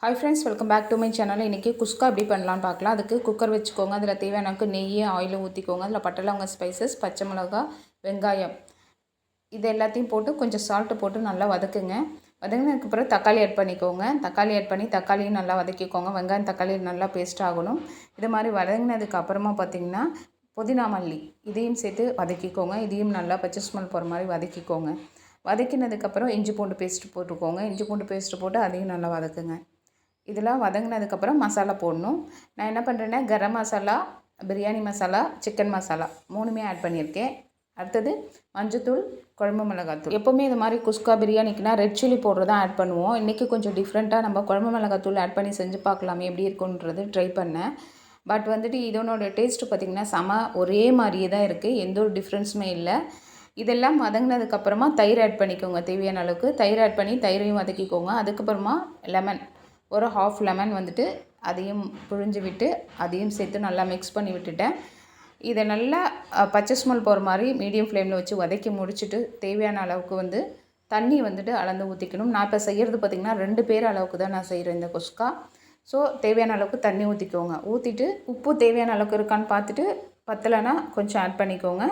Hi friends, welcome back to my channel. இன்றைக்கி குஸ்கா எப்படி பண்ணலான்னு பார்க்கலாம். அதுக்கு குக்கர் வச்சுக்கோங்க. அதில் தேவையான அளவுக்கு நெய் ஆயிலும் ஊற்றிக்கோங்க. அதில் பட்டை லவங்க ஸ்பைசஸ், பச்சை மிளகா, வெங்காயம் இது எல்லாத்தையும் போட்டு கொஞ்சம் சால்ட்டு போட்டு நல்லா வதக்குங்க. வதங்கினதுக்கப்புறம் தக்காளி ஆட் பண்ணிக்கோங்க. தக்காளி ஆட் பண்ணி தக்காளியும் நல்லா வதக்கிக்கோங்க. வெங்காயம் தக்காளி நல்லா பேஸ்ட் ஆகணும். இது மாதிரி வதங்கினதுக்கு அப்புறமா பார்த்திங்கன்னா புதினா மல்லி இதையும் சேர்த்து வதக்கிக்கோங்க. இதையும் நல்லா பச்சை ஸ்மெல் போகிற மாதிரி வதக்கிக்கோங்க. வதக்கினதுக்கப்புறம் இஞ்சி பூண்டு பேஸ்ட்டு போட்டுக்கோங்க. இஞ்சி பூண்டு பேஸ்ட்டு போட்டு அதையும் நல்லா வதக்குங்க. இதெல்லாம் வதங்கினதுக்கப்புறம் மசாலா போடணும். நான் என்ன பண்ணுறேன்னா கரம் மசாலா, பிரியாணி மசாலா, சிக்கன் மசாலா 3மே ஆட் பண்ணியிருக்கேன். அடுத்தது மஞ்சத்தூள், குழம்பு மிளகாத்தூள். எப்போவுமே இது மாதிரி குஸ்கா பிரியாணிக்குனா ரெட் சில்லி பவுடர் தான் ஆட் பண்ணுவோம். இன்றைக்கி கொஞ்சம் டிஃப்ரெண்ட்டாக நம்ம குழம்பு மிளகாத்தூள் ஆட் பண்ணி செஞ்சு பார்க்கலாமே எப்படி இருக்குன்றது ட்ரை பண்ணேன். பட் இதனோட டேஸ்ட்டு பார்த்திங்கன்னா ஒரே மாதிரியே தான் இருக்குது. எந்த ஒரு டிஃப்ரென்ஸுமே இல்லை. இதெல்லாம் வதங்கினதுக்கப்புறமா தயிர் ஆட் பண்ணிக்கோங்க. தேவையான அளவுக்கு தயிர் ஆட் பண்ணி தயிரையும் வதக்கிக்கோங்க. அதுக்கப்புறமா லெமன் ஒரு ஹாஃப் லெமன் அதையும் புழிஞ்சு விட்டு அதையும் சேர்த்து நல்லா மிக்ஸ் பண்ணி விட்டுட்டேன். இதை நல்லா பச்சை ஸ்மெல் போகிற மாதிரி மீடியம் ஃப்ளேமில் வச்சு வதக்கி முடிச்சுட்டு தேவையான அளவுக்கு தண்ணி அளந்து ஊற்றிக்கணும். நான் இப்போ செய்கிறது பார்த்திங்கன்னா 2 பேர் அளவுக்கு தான் நான் செய்கிறேன் இந்த குஸ்கா. ஸோ தேவையான அளவுக்கு தண்ணி ஊற்றிக்கோங்க. ஊற்றிட்டு உப்பு தேவையான அளவுக்கு இருக்கான்னு பார்த்துட்டு பத்தலைன்னா கொஞ்சம் ஆட் பண்ணிக்கோங்க.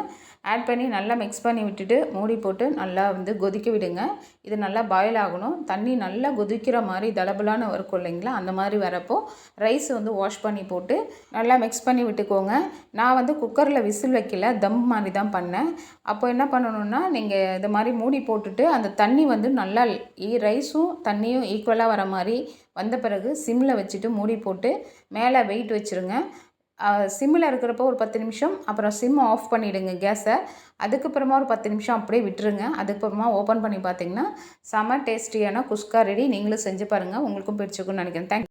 ஆட் பண்ணி நல்லா மிக்ஸ் பண்ணி விட்டுட்டு மூடி போட்டு நல்லா கொதிக்க விடுங்க. இது நல்லா பாயில் ஆகணும். தண்ணி நல்லா கொதிக்கிற மாதிரி தளபலான்னு இருக்கும் இல்லைங்களா, அந்த மாதிரி வரப்போ ரைஸ் வாஷ் பண்ணி போட்டு நல்லா மிக்ஸ் பண்ணி விட்டுக்கோங்க. நான் குக்கரில் விசில் வைக்கல, தம் மாதிரி தான் பண்ணேன். அப்போ என்ன பண்ணணுன்னா நீங்கள் இது மாதிரி மூடி போட்டுட்டு அந்த தண்ணி நல்லா ரைஸும் தண்ணியும் ஈக்குவலாக வர மாதிரி வந்த பிறகு சிம்மில் வச்சுட்டு மூடி போட்டு மேலே வெயிட் வச்சுருங்க. சிம்மில் இருக்கிறப்போ ஒரு 10 நிமிஷம், அப்புறம் சிம் ஆஃப் பண்ணிவிடுங்க கேஸை. அதுக்கப்புறமா ஒரு 10 நிமிஷம் அப்படியே விட்டுருங்க. அதுக்கப்புறமா ஓப்பன் பண்ணி பார்த்திங்கன்னா செம டேஸ்டியான குஸ்கா ரெடி. நீங்களும் செஞ்சு பாருங்கள், உங்களுக்கும் பிடிச்சிருக்குன்னு நினைக்கிறேன். தேங்க்யூ.